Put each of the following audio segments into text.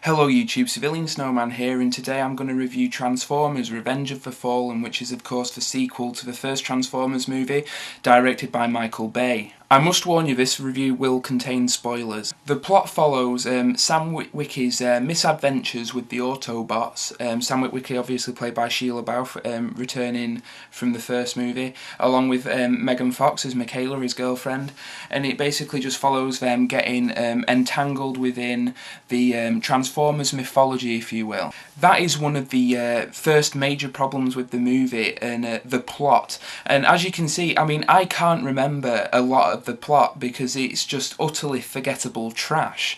Hello YouTube, CivilianSnowman here, and today I'm going to review Transformers Revenge of the Fallen, which is of course the sequel to the first Transformers movie, directed by Michael Bay. I must warn you, this review will contain spoilers. The plot follows Sam Witwicky's misadventures with the Autobots. Sam Witwicky, obviously played by Sheila Bauer, returning from the first movie, along with Megan Fox as Michaela, his girlfriend, and it basically just follows them getting entangled within the Transformers mythology, if you will. That is one of the first major problems with the movie and the plot. And as you can see, I mean, I can't remember a lot of the plot because it's just utterly forgettable trash.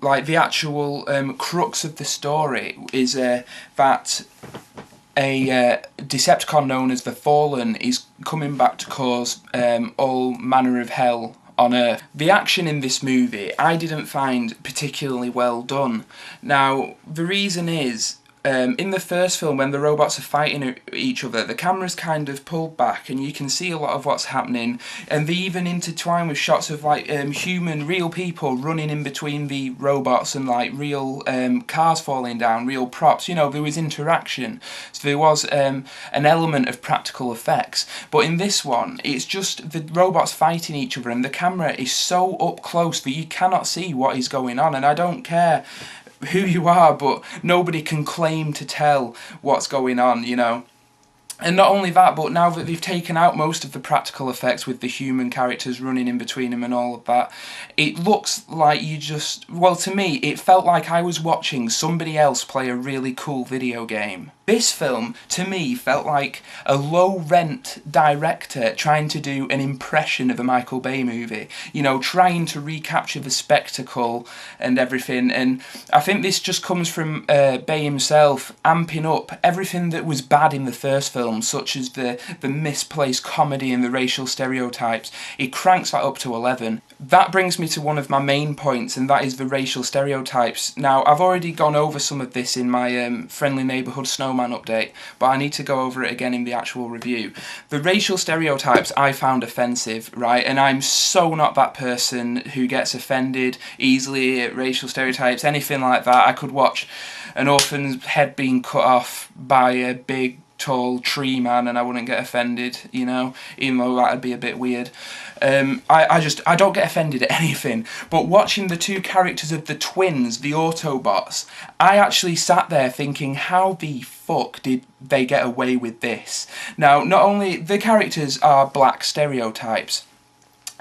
Like the actual crux of the story is that a Decepticon known as the Fallen is coming back to cause all manner of hell on Earth. The action in this movie I didn't find particularly well done. Now, the reason is, in the first film, when the robots are fighting each other, the camera's kind of pulled back and you can see a lot of what's happening, and they even intertwine with shots of like real people running in between the robots and like real cars falling down, real props. You know, there was interaction, so there was an element of practical effects. But in this one, it's just the robots fighting each other and the camera is so up close that you cannot see what is going on, and I don't care who you are, but nobody can claim to tell what's going on, you know. And not only that, but now that they've taken out most of the practical effects with the human characters running in between them and all of that, it looks like you just, well, to me, it felt like I was watching somebody else play a really cool video game. This film, to me, felt like a low-rent director trying to do an impression of a Michael Bay movie. You know, trying to recapture the spectacle and everything. And I think this just comes from Bay himself amping up everything that was bad in the first film, such as the misplaced comedy and the racial stereotypes. He cranks that up to 11. That brings me to one of my main points, and that is the racial stereotypes. Now, I've already gone over some of this in my Friendly Neighbourhood Snowman update, but I need to go over it again in the actual review. The racial stereotypes I found offensive, right? And I'm so not that person who gets offended easily at racial stereotypes, anything like that. I could watch an orphan's head being cut off by a big tall tree man and I wouldn't get offended, you know, even though that'd be a bit weird. I don't get offended at anything, but watching the two characters of the twins, the Autobots, I actually sat there thinking, how the fuck did they get away with this? Now, not only the characters are black stereotypes,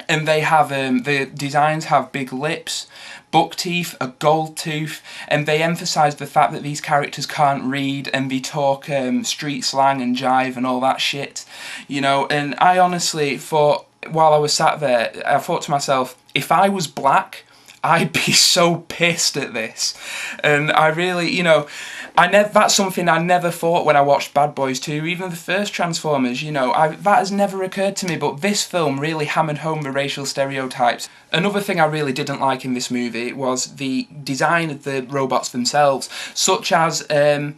and they have, the designs have big lips, buck teeth, a gold tooth, and they emphasise the fact that these characters can't read and they talk street slang and jive and all that shit, you know. And I honestly thought, while I was sat there, I thought to myself, if I was black, I'd be so pissed at this. And I really, you know, that's something I never thought when I watched Bad Boys 2, even the first Transformers, you know, that has never occurred to me, but this film really hammered home the racial stereotypes. Another thing I really didn't like in this movie was the design of the robots themselves, such as a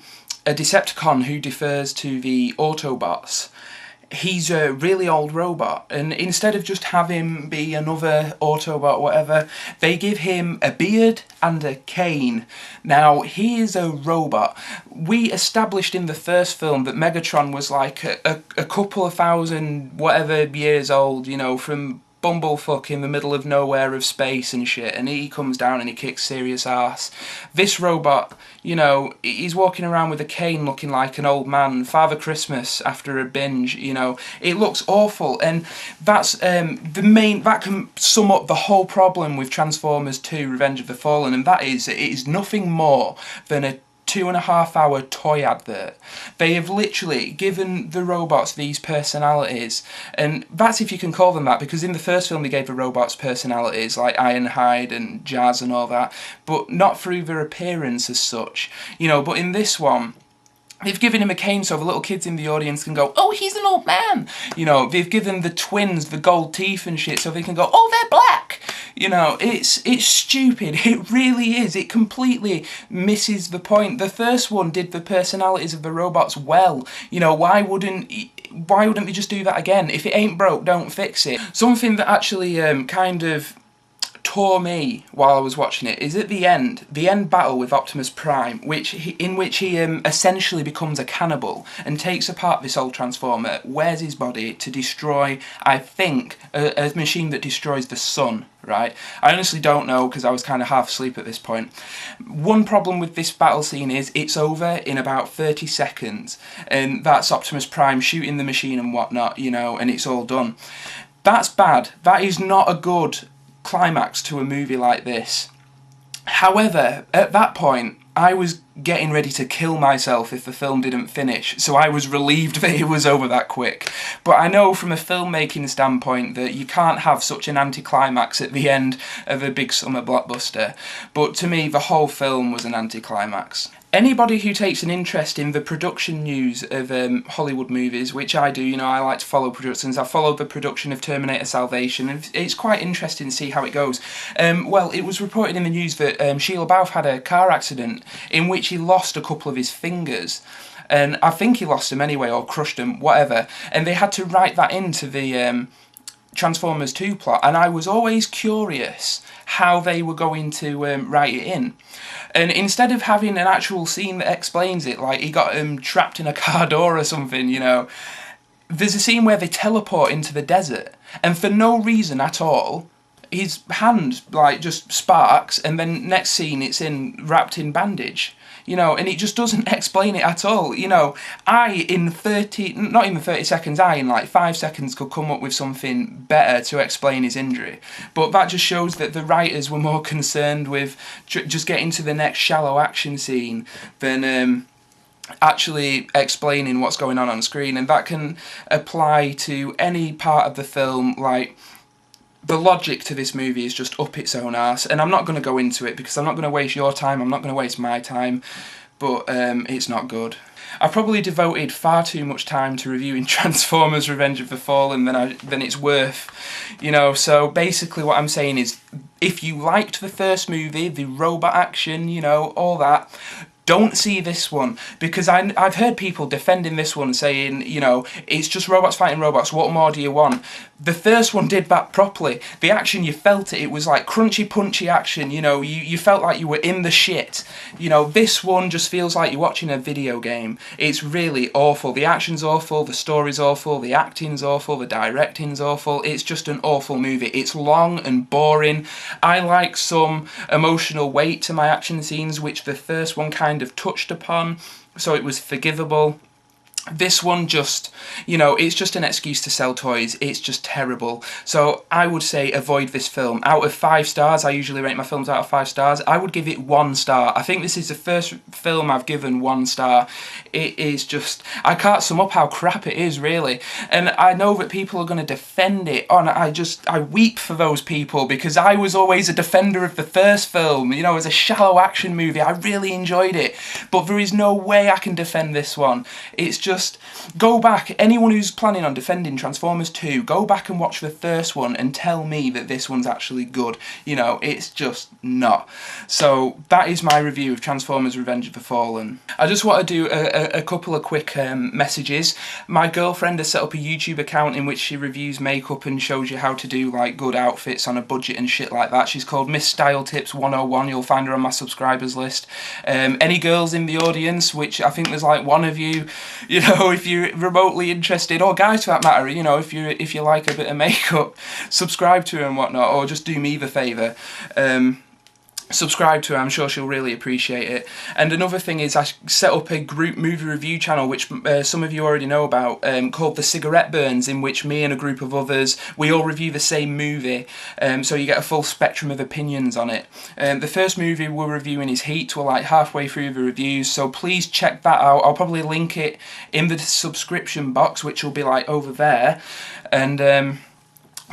Decepticon who defers to the Autobots. He's a really old robot, and instead of just have him be another Autobot, whatever, they give him a beard and a cane. Now, he is a robot. We established in the first film that Megatron was like a couple of thousand whatever years old, you know, from bumblefuck in the middle of nowhere of space and shit, and he comes down and he kicks serious ass. This robot, you know, he's walking around with a cane looking like an old man, Father Christmas after a binge, you know. It looks awful, and that's that can sum up the whole problem with Transformers 2 Revenge of the Fallen, and that is, it is nothing more than a 2.5-hour toy advert. They have literally given the robots these personalities, and that's if you can call them that, because in the first film they gave the robots personalities like Ironhide and Jazz and all that, but not through their appearance as such, you know. But in this one, they've given him a cane so the little kids in the audience can go, oh, he's an old man. You know, they've given the twins the gold teeth and shit so they can go, oh, they're black. You know, it's stupid. It really is. It completely misses the point. The first one did the personalities of the robots well. You know, why wouldn't they just do that again? If it ain't broke, don't fix it. Something that actually kind of tore me while I was watching it is at the end battle with Optimus Prime, in which he essentially becomes a cannibal and takes apart this old Transformer, wears his body to destroy, I think, a machine that destroys the sun, right? I honestly don't know because I was kind of half asleep at this point. One problem with this battle scene is it's over in about 30 seconds, and that's Optimus Prime shooting the machine and whatnot, you know, and it's all done. That's bad. That is not a good climax to a movie like this. However, at that point, I was getting ready to kill myself if the film didn't finish, so I was relieved that it was over that quick. But I know from a filmmaking standpoint that you can't have such an anticlimax at the end of a big summer blockbuster. But to me, the whole film was an anticlimax. Anybody who takes an interest in the production news of Hollywood movies, which I do, you know, I like to follow productions. I followed the production of Terminator Salvation, and it's quite interesting to see how it goes. Well, it was reported in the news that Shia LaBeouf had a car accident in which he lost a couple of his fingers. And I think he lost them anyway, or crushed them, whatever. And they had to write that into the Transformers 2 plot, and I was always curious how they were going to write it in. And instead of having an actual scene that explains it, like he got trapped in a car door or something, you know, there's a scene where they teleport into the desert, and for no reason at all, his hand like just sparks, and then next scene it's wrapped in bandage. You know, and it just doesn't explain it at all. You know, not even 30 seconds, in like 5 seconds could come up with something better to explain his injury. But that just shows that the writers were more concerned with just getting to the next shallow action scene than actually explaining what's going on screen. And that can apply to any part of the film, like the logic to this movie is just up its own arse, and I'm not going to go into it because I'm not going to waste your time, I'm not going to waste my time, but it's not good. I probably devoted far too much time to reviewing Transformers Revenge of the Fallen than it's worth, you know. So basically what I'm saying is, if you liked the first movie, the robot action, you know, all that, don't see this one, because I've heard people defending this one saying, you know, it's just robots fighting robots, what more do you want? The first one did that properly. The action, you felt it. It was like crunchy, punchy action, you know, you felt like you were in the shit. You know, this one just feels like you're watching a video game. It's really awful. The action's awful, the story's awful, the acting's awful, the directing's awful. It's just an awful movie. It's long and boring. I like some emotional weight to my action scenes, which the first one kind of touched upon, so it was forgivable. This one just, you know, it's just an excuse to sell toys. It's just terrible. So I would say avoid this film. Out of 5 stars, I usually rate my films out of 5 stars, I would give it 1 star. I think this is the first film I've given 1 star. It is just, I can't sum up how crap it is, really. And I know that people are going to defend it. Oh, and I weep for those people, because I was always a defender of the first film. You know, as a shallow action movie, I really enjoyed it. But there is no way I can defend this one. It's just, go back, anyone who's planning on defending Transformers 2, go back and watch the first one and tell me that this one's actually good. You know, it's just not. So that is my review of Transformers Revenge of the Fallen. I just want to do a couple of quick messages. My girlfriend has set up a YouTube account in which she reviews makeup and shows you how to do like good outfits on a budget and shit like that. She's called Miss Style Tips 101. You'll find her on my subscribers list. Any girls in the audience, which I think there's like one of you, you know, if you're remotely interested, or guys for that matter, you know, if you like a bit of makeup, subscribe to her and whatnot, or just do me the favour. Subscribe to her, I'm sure she'll really appreciate it. And another thing is, I set up a group movie review channel, which some of you already know about, called TheCigaretteBurns, in which me and a group of others, we all review the same movie, so you get a full spectrum of opinions on it. The first movie we're reviewing is Heat. We're like halfway through the reviews, so please check that out. I'll probably link it in the subscription box, which will be like over there, and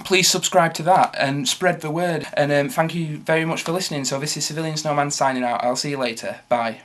please subscribe to that and spread the word. And thank you very much for listening. So this is CivilianSnowman signing out. I'll see you later. Bye.